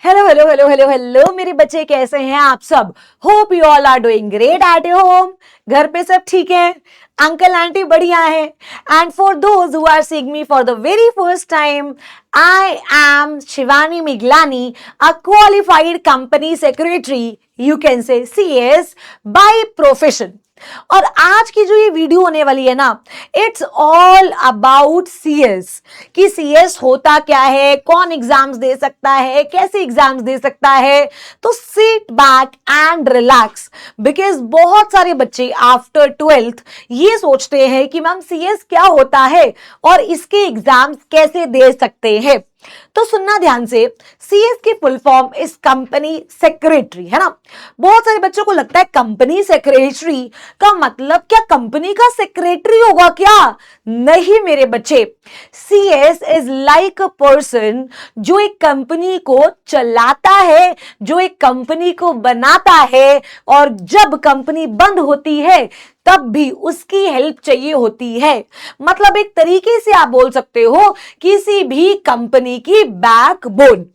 Hello hello hello hello hello मेरे बच्चे, कैसे हैं आप सब? Hope you all are doing great at your home. घर पे सब ठीक है, अंकल आंटी बढ़िया है। And for those who are seeing me for the very first time, I am Shivani Miglani, a qualified company secretary, you can say CS by profession. और आज की जो ये वीडियो होने वाली है ना, इट्स ऑल अबाउट CS कि CS होता क्या है, कौन एग्जाम्स दे सकता है, कैसे एग्जाम्स दे सकता है। तो sit back and relax, because बहुत सारे बच्चे आफ्टर 12th ये सोचते हैं कि मैम CS क्या होता है और इसके एग्जाम्स कैसे दे सकते हैं। तो सुनना ध्यान से, CS की फुल फॉर्म इस कंपनी सेक्रेटरी है ना। बहुत सारे बच्चों को लगता है कंपनी सेक्रेटरी का मतलब क्या कंपनी का सेक्रेटरी होगा क्या? नहीं मेरे बच्चे, CS is like a person जो एक कंपनी को चलाता है, जो एक कंपनी को बनाता है, और जब कंपनी बंद होती है तब भी उसकी हेल्प चाहिए होती है। मतलब एक तरीके से आप बोल सकते हो किसी भी कंपनी की बैकबोन।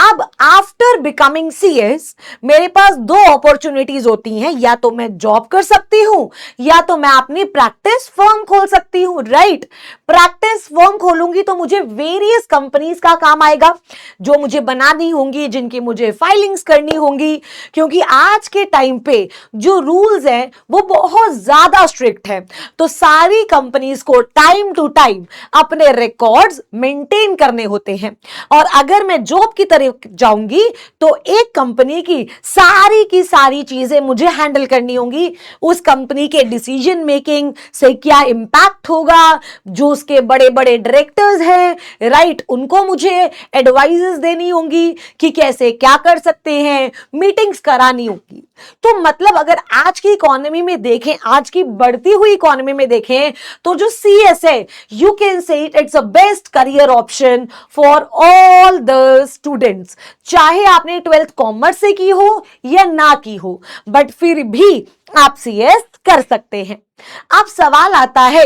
अब आफ्टर बिकमिंग CS मेरे पास दो अपॉर्चुनिटीज होती हैं, या तो मैं जॉब कर सकती हूं या तो मैं अपनी प्रैक्टिस फर्म खोल सकती हूं। राइट, प्रैक्टिस फर्म खोलूंगी तो मुझे वेरियस कंपनीज का काम आएगा जो मुझे बनानी होंगी, जिनकी मुझे फाइलिंग्स करनी होंगी, क्योंकि आज के टाइम पे जो रूल्स हैं वो बहुत ज्यादा स्ट्रिक्ट है। तो सारी कंपनीज को टाइम टू टाइम अपने रिकॉर्ड्स मेंटेन करने होते हैं, और अगर मैं जॉब की तरफ जाऊंगी तो एक कंपनी की सारी चीजें मुझे हैंडल करनी होंगी। उस कंपनी के डिसीजन मेकिंग से क्या इंपैक्ट होगा, जो उसके बड़े बड़े डायरेक्टर्स हैं, राइट, उनको मुझे एडवाइजेस देनी होंगी कि कैसे क्या कर सकते हैं, मीटिंग्स करानी होगी। तो मतलब अगर आज की इकोनॉमी में देखें, आज की बढ़ती हुई इकोनॉमी में देखें, तो जो CS है, यू कैन से it's a best career option for all the students. चाहे आपने 12th कॉमर्स से की हो या ना की हो, बट फिर भी आप CS कर सकते हैं। अब सवाल आता है,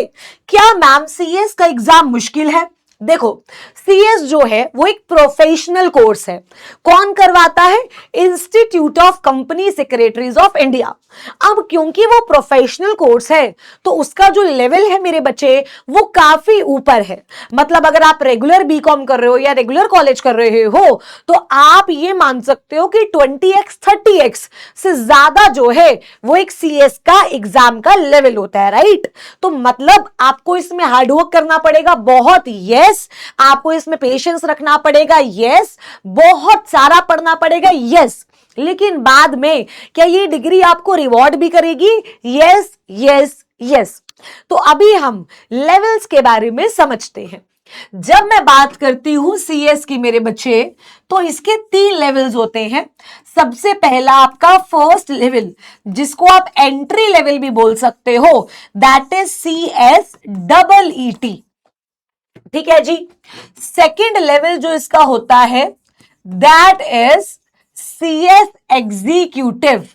क्या मैम CS का एग्जाम मुश्किल है? देखो, CS जो है वो एक प्रोफेशनल कोर्स है। कौन करवाता है? Institute of company secretaries of India. अब क्योंकि वो प्रोफेशनल कोर्स है तो उसका जो लेवल है मेरे बच्चे वो काफी ऊपर है। मतलब अगर आप रेगुलर बीकॉम कर रहे हो या रेगुलर कॉलेज कर रहे हो तो आप ये मान सकते हो कि 20x 30x से ज्यादा जो है वो एक CS का एग्जाम का लेवल होता है। राइट, तो मतलब आपको इसमें हार्डवर्क करना पड़ेगा बहुत, यस, आपको इसमें पेशेंस रखना पड़ेगा, यस, बहुत सारा पढ़ना पड़ेगा, यस, लेकिन बाद में क्या ये डिग्री आपको रिवॉर्ड भी करेगी? Yes yes yes. तो अभी हम लेवल्स के बारे में समझते हैं। जब मैं बात करती हूं CS की मेरे बच्चे, तो इसके 3 लेवल्स होते हैं। सबसे पहला आपका फर्स्ट लेवल, जिसको आप एंट्री लेवल भी बोल सकते हो, दैट इज CS EET। ठीक है जी। सेकंड लेवल जो इसका होता है, दैट इज CS एग्जीक्यूटिव।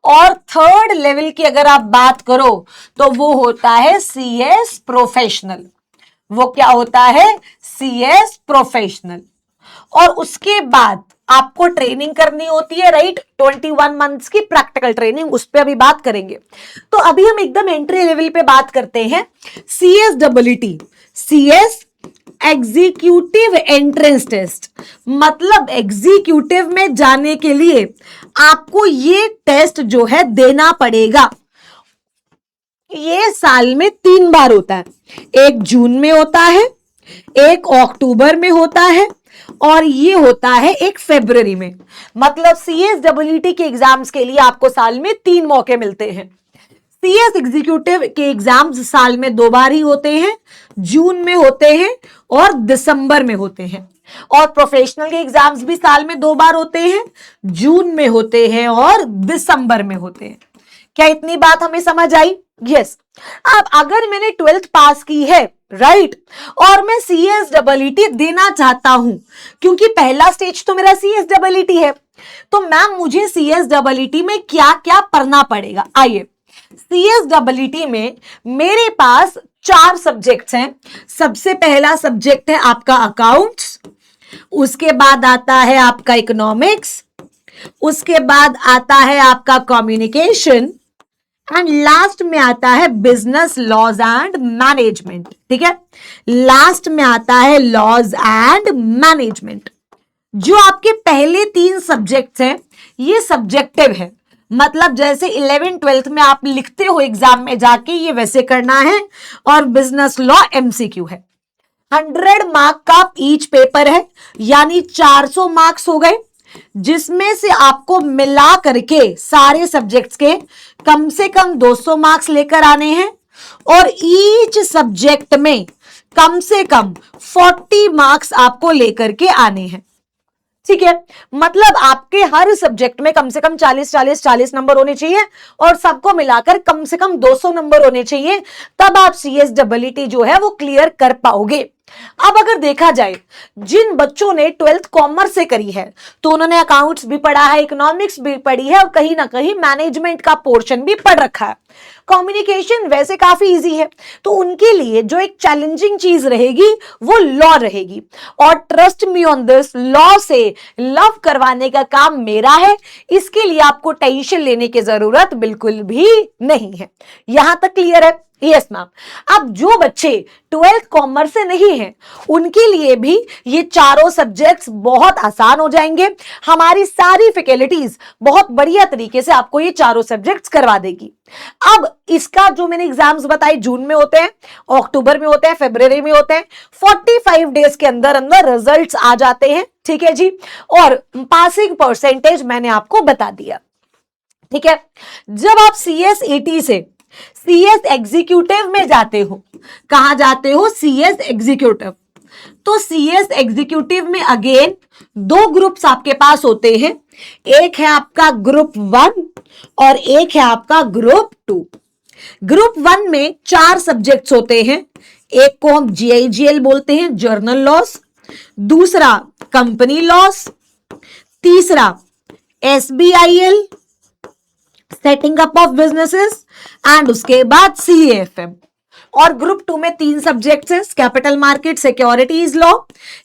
और थर्ड लेवल की अगर आप बात करो तो वो होता है CS प्रोफेशनल। वो क्या होता है? CS professional. और उसके बाद आपको ट्रेनिंग करनी होती है, राइट, 21 मंथ्स की प्रैक्टिकल ट्रेनिंग, उस पर अभी बात करेंगे। तो अभी हम एकदम एंट्री लेवल पे बात करते हैं। CS एग्जीक्यूटिव एंट्रेंस टेस्ट, मतलब एग्जीक्यूटिव में जाने के लिए आपको ये टेस्ट जो है देना पड़ेगा। ये साल में 3 बार होता है, एक जून में होता है, एक अक्टूबर में होता है, और ये होता है एक फरवरी में। मतलब CS के एग्जाम्स के लिए आपको साल में 3 मौके मिलते हैं। CS एग्जीक्यूटिव के एग्जाम्स साल में 2 बार ही होते हैं, जून में होते हैं और दिसंबर में होते हैं। और प्रोफेशनल के एग्जाम्स भी साल में 2 बार होते हैं, जून में होते हैं और दिसंबर में होते हैं। क्या इतनी बात हमें समझ आई? यस। अब अगर मैंने 12th पास की है, राइट, और मैं CS देना चाहता हूं, क्योंकि पहला स्टेज तो मेरा CS है, तो मैम मुझे CS में क्या क्या पढ़ना पड़ेगा? आइए, CS में मेरे पास 4 सब्जेक्ट्स हैं। सबसे पहला सब्जेक्ट है आपका अकाउंट्स, उसके बाद आता है आपका इकोनॉमिक्स, उसके बाद आता है आपका कम्युनिकेशन, एंड लास्ट में आता है बिजनेस लॉज एंड मैनेजमेंट। ठीक है, लास्ट में आता है लॉज एंड मैनेजमेंट। जो आपके पहले 3 सब्जेक्ट्स हैं ये सब्जेक्टिव है, मतलब जैसे 11th-12th में आप लिखते हो एग्जाम में जाके ये वैसे करना है, और बिजनेस लॉ एमसीक्यू है। 100 मार्क का ईच पेपर है, यानी 400 मार्क्स हो गए, जिसमें से आपको मिला करके सारे सब्जेक्ट्स के कम से कम 200 मार्क्स लेकर आने हैं, और ईच सब्जेक्ट में कम से कम 40 मार्क्स आपको लेकर के आने हैं। ठीक है, मतलब आपके हर सब्जेक्ट में कम से कम 40 नंबर होने चाहिए, और सबको मिलाकर कम से कम 200 नंबर होने चाहिए, तब आप CSEET जो है वो क्लियर कर पाओगे। अब अगर देखा जाए, जिन बच्चों ने 12th कॉमर्स से करी है तो उन्होंने अकाउंट्स भी पढ़ा है, इकोनॉमिक्स भी पढ़ी है, और कहीं ना कहीं मैनेजमेंट का पोर्शन भी पढ़ रखा है। कम्युनिकेशन वैसे काफी इजी है, तो उनके लिए जो एक चैलेंजिंग चीज रहेगी वो लॉ रहेगी, और trust me on this, law से लव करवाने का काम मेरा है, इसके लिए आपको टेंशन लेने की जरूरत बिल्कुल भी नहीं है। यहां तक क्लियर है? Yes ma'am. अब जो बच्चे 12th कॉमर्स से नहीं हैं, उनके लिए भी ये चारों सब्जेक्ट्स बहुत आसान हो जाएंगे। हमारी सारी फैकल्टीज बहुत बढ़िया तरीके से आपको ये चारों सब्जेक्ट्स करवा देगी। अब इसका जो मैंने एग्जाम्स बताए, जून में होते हैं, अक्टूबर में होते हैं, फरवरी में होते हैं, 45 डेज के अंदर अंदर रिजल्ट्स आ जाते हैं। ठीक है जी, और पासिंग परसेंटेज मैंने आपको बता दिया। ठीक है, जब आप CSET से CS एग्जीक्यूटिव में जाते हो, कहां जाते हो? CS executive. तो CS एग्जीक्यूटिव में अगेन 2 ग्रुप्स आपके पास होते हैं, एक है आपका ग्रुप 1 और एक है आपका ग्रुप 2। ग्रुप 1 में 4 सब्जेक्ट्स होते हैं, एक को हम GIGL बोलते हैं, जर्नल लॉस, दूसरा कंपनी लॉस, तीसरा SBIL, setting up of businesses, and उसके बाद CAFM। और ग्रुप 2 में 3 सब्जेक्ट्स हैं, capital market, securities law,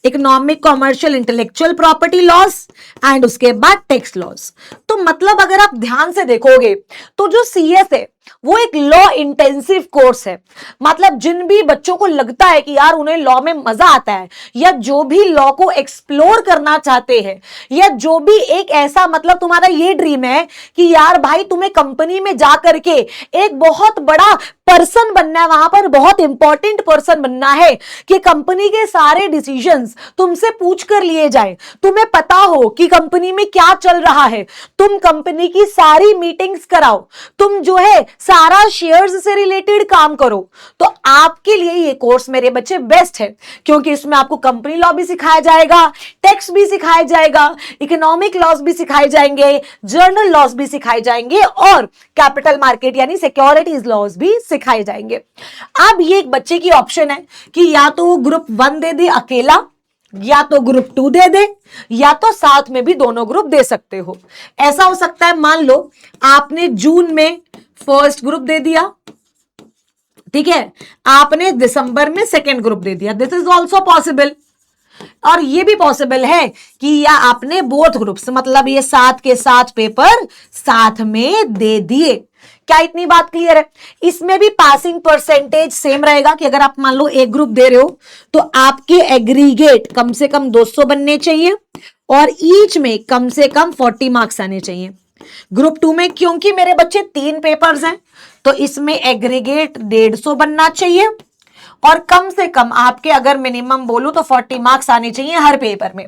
economic, commercial, intellectual property loss, and उसके बाद टैक्स लॉस। तो मतलब अगर आप ध्यान से देखोगे तो जो CS है वो एक लॉ इंटेंसिव कोर्स है। मतलब जिन भी बच्चों को लगता है कि यार उन्हें लॉ में मजा आता है, या जो भी लॉ को एक्सप्लोर करना चाहते हैं, या जो भी एक ऐसा मतलब तुम्हारा ये ड्रीम है कि यार भाई तुम्हें कंपनी में जा करके एक बहुत बड़ा पर्सन बनना है, वहां पर बहुत इंपॉर्टेंट पर्सन बनना है, कि कंपनी के सारे डिसीजंस तुमसे पूछ कर लिए जाए, तुम्हें पता हो कि कंपनी में क्या चल रहा है, तुम कंपनी की सारी मीटिंग्स कराओ, तुम जो है सारा शेयर्स से रिलेटेड काम करो, तो आपके लिए ये कोर्स मेरे बच्चे बेस्ट है। क्योंकि इसमें आपको कंपनी लॉ भी सिखाया जाएगा, टैक्स भी सिखाया जाएगा, इकोनॉमिक लॉस भी सिखाए जाएंगे, जर्नल लॉस भी सिखाए जाएंगे, और कैपिटल मार्केट यानी सिक्योरिटीज लॉस भी सिखाए जाएंगे। अब ये एक बच्चे की ऑप्शन है कि या तो वो ग्रुप 1 दे दे अकेला, या तो ग्रुप 2 दे दे, या तो साथ में भी दोनों ग्रुप दे सकते हो। ऐसा हो सकता है, मान लो आपने जून में फर्स्ट ग्रुप दे दिया, ठीक है, आपने दिसंबर में सेकेंड ग्रुप दे दिया, दिस इज ऑल्सो पॉसिबल। और ये भी पॉसिबल है कि या आपने बोथ ग्रुप्स, मतलब ये 7 के 7 पेपर साथ में दे दिए। क्या इतनी बात क्लियर है? इसमें भी पासिंग परसेंटेज सेम रहेगा कि अगर आप मान लो एक ग्रुप दे रहे हो तो आपके एग्रीगेट कम से कम 200 बनने चाहिए, और ईच में कम से कम 40 मार्क्स आने चाहिए। ग्रुप 2 में क्योंकि मेरे बच्चे 3 पेपर्स हैं, तो इसमें एग्रीगेट 150 बनना चाहिए, और कम से कम आपके अगर मिनिमम बोलूं तो 40 मार्क्स आने चाहिए हर पेपर में।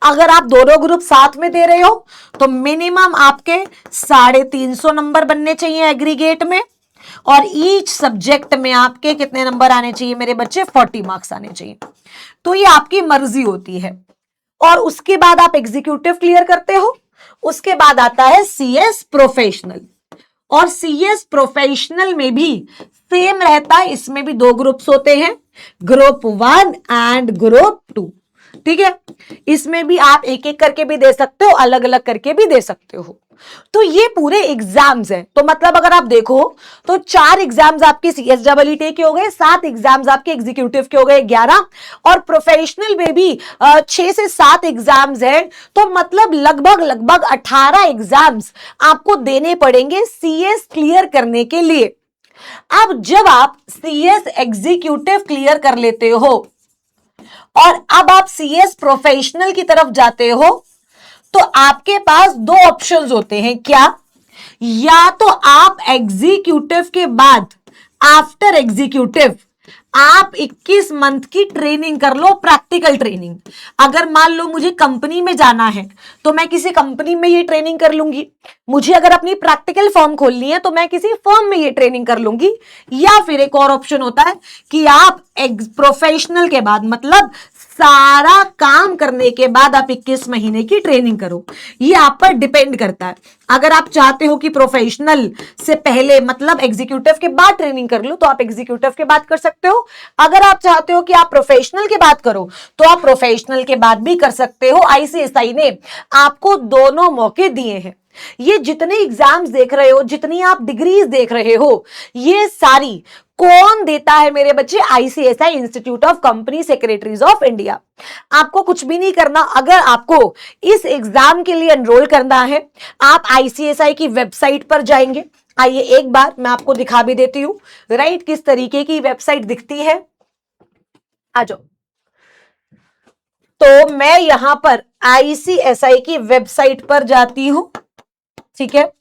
अगर आप दोनों ग्रुप साथ में दे रहे हो तो मिनिमम आपके 350 नंबर बनने चाहिए एग्रीगेट में, और ईच सब्जेक्ट में आपके कितने नंबर आने चाहिए मेरे बच्चे? 40 मार्क्स आने चाहिए। तो ये आपकी मर्जी होती है। और उसके बाद आप एग्जीक्यूटिव क्लियर करते हो, उसके बाद आता है CS प्रोफेशनल, और CS प्रोफेशनल में भी सेम रहता है, इसमें भी 2 ग्रुप्स होते हैं, ग्रुप 1 एंड ग्रुप 2। ठीक है, इसमें भी आप एक एक करके भी दे सकते हो, अलग अलग करके भी दे सकते हो। तो ये पूरे एग्जाम्स हैं। तो मतलब अगर आप देखो तो 4 एग्जाम्स आपके CSEE के हो गए, 7 एग्जाम्स आपके एग्जीक्यूटिव के हो गए, 11, और प्रोफेशनल में भी 6 से 7 एग्जाम्स हैं। तो मतलब लगभग 18 एग्जाम्स आपको देने पड़ेंगे CS क्लियर करने के लिए। अब जब आप CS एग्जीक्यूटिव क्लियर कर लेते हो और अब आप CS प्रोफेशनल की तरफ जाते हो, तो आपके पास 2 ऑप्शंस होते हैं। क्या? या तो आप एग्जीक्यूटिव के बाद, आफ्टर एग्जीक्यूटिव, आप 21 मंथ की ट्रेनिंग कर लो, प्रैक्टिकल ट्रेनिंग। अगर मान लो मुझे कंपनी में जाना है तो मैं किसी कंपनी में ये ट्रेनिंग कर लूंगी। मुझे अगर अपनी प्रैक्टिकल फर्म खोलनी है तो मैं किसी फर्म में ये ट्रेनिंग कर लूंगी। या फिर एक और ऑप्शन होता है कि आप प्रोफेशनल के बाद, मतलब सारा काम करने के बाद आप 21 महीने की ट्रेनिंग करो। ये आप पर डिपेंड करता है। अगर आप चाहते हो कि प्रोफेशनल से पहले, मतलब एग्जीक्यूटिव के बाद ट्रेनिंग कर लो, तो आप एग्जीक्यूटिव के बाद कर सकते हो। अगर आप चाहते हो कि आप प्रोफेशनल के बाद करो, तो आप प्रोफेशनल के बाद भी कर सकते हो। ICSI ने आपको दोनों मौके दिए हैं। ये जितने एग्जाम्स देख रहे हो, जितनी आप डिग्रीज देख रहे हो, ये सारी कौन देता है मेरे बच्चे? ICSI, institute of company secretaries of India. आपको कुछ भी नहीं करना। अगर आपको इस एग्जाम के लिए एनरोल करना है, आप ICSI की वेबसाइट पर जाएंगे। आइए एक बार मैं आपको दिखा भी देती हूं, राइट, किस तरीके की वेबसाइट दिखती है। आ जाओ। तो मैं यहां पर ICSI की वेबसाइट पर जाती हूं, ठीक है,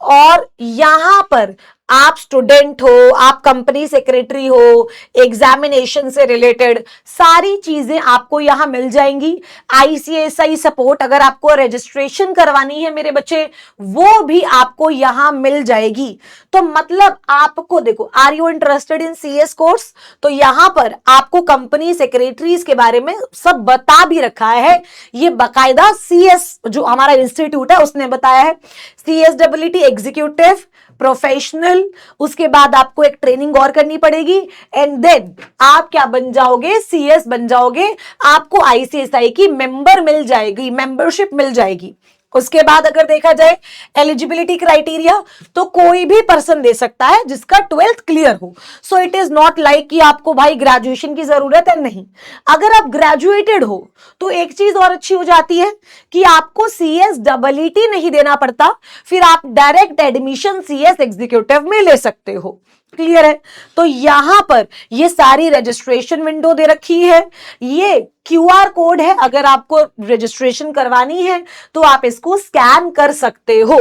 और यहां पर आप स्टूडेंट हो, आप कंपनी सेक्रेटरी हो, एग्जामिनेशन से रिलेटेड सारी चीजें आपको यहां मिल जाएंगी। ICSI सपोर्ट, अगर आपको रजिस्ट्रेशन करवानी है मेरे बच्चे, वो भी आपको यहां मिल जाएगी। तो मतलब आपको देखो, are you interested in CS course, तो यहां पर आपको कंपनी सेक्रेटरीज के बारे में सब बता भी रखा है। ये बाकायदा CS जो हमारा इंस्टीट्यूट है उसने बताया है। CSEE एग्जीक्यूटिव, प्रोफेशनल, उसके बाद आपको एक ट्रेनिंग और करनी पड़ेगी, एंड देन आप क्या बन जाओगे? CS बन जाओगे। आपको ICSI की मेंबर मिल जाएगी, मेंबरशिप मिल जाएगी। उसके बाद अगर देखा जाए एलिजिबिलिटी क्राइटेरिया, तो कोई भी पर्सन दे सकता है जिसका 12th क्लियर हो। So it is not like कि आपको भाई ग्रेजुएशन की जरूरत है, नहीं। अगर आप ग्रेजुएटेड हो तो एक चीज और अच्छी हो जाती है कि आपको CSEE नहीं देना पड़ता, फिर आप डायरेक्ट एडमिशन CS एग्जीक्यूटिव में ले सकते हो। क्लियर है? तो यहां पर ये सारी रजिस्ट्रेशन विंडो दे रखी है। ये QR कोड है, अगर आपको रजिस्ट्रेशन करवानी है तो आप इसको स्कैन कर सकते हो।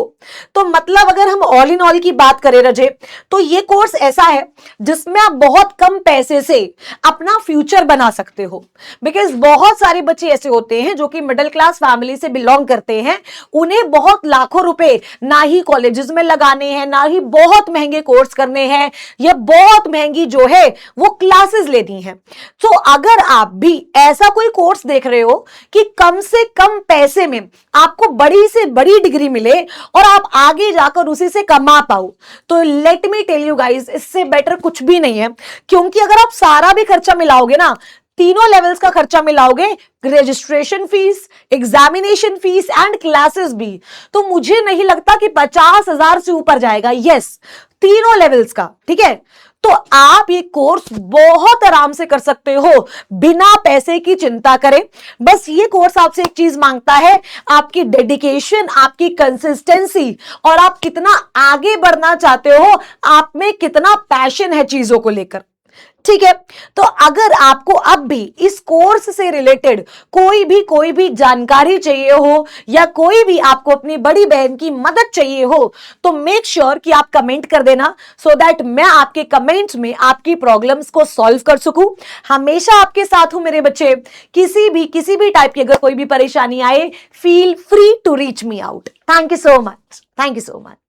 तो मतलब अगर हम ऑल इन ऑल की बात करें रजे, तो ये कोर्स ऐसा है जिसमें आप बहुत कम पैसे से अपना फ्यूचर बना सकते हो। बिकॉज बहुत सारे बच्चे ऐसे होते हैं जो कि मिडिल क्लास फैमिली से बिलोंग करते हैं, उन्हें बहुत लाखों रुपए ना ही कॉलेजेस में लगाने हैं, ना ही बहुत महंगे कोर्स करने हैं, या बहुत महंगी जो है वो क्लासेस लेनी है। तो अगर आप भी ऐसा कोई कोर्स देख रहे हो कि कम से कम पैसे में आपको बड़ी से बड़ी डिग्री मिले और आप आगे जाकर उसी से कमा पाओ, तो let me tell you guys, इससे बेटर कुछ भी नहीं है। क्योंकि अगर आप सारा भी खर्चा मिलाओगे ना, तीनों लेवल्स का खर्चा मिलाओगे, registration fee, examination fee and classes भी, तो मुझे नहीं लगता कि 50,000 से ऊपर जाएगा। यस, तीनों लेवल्स का, ठीक है। तो आप ये कोर्स बहुत आराम से कर सकते हो बिना पैसे की चिंता करें। बस ये कोर्स आपसे एक चीज मांगता है, आपकी डेडिकेशन, आपकी कंसिस्टेंसी, और आप कितना आगे बढ़ना चाहते हो, आप में कितना पैशन है चीजों को लेकर। ठीक है, तो अगर आपको अब भी इस कोर्स से रिलेटेड कोई भी जानकारी चाहिए हो, या कोई भी आपको अपनी बड़ी बहन की मदद चाहिए हो, तो मेक श्योर कि आप कमेंट कर देना, सो दैट मैं आपके कमेंट्स में आपकी प्रॉब्लम्स को सॉल्व कर सकूं। हमेशा आपके साथ हूं मेरे बच्चे। किसी भी टाइप की अगर कोई भी परेशानी आए, feel free to reach me out. Thank you so much.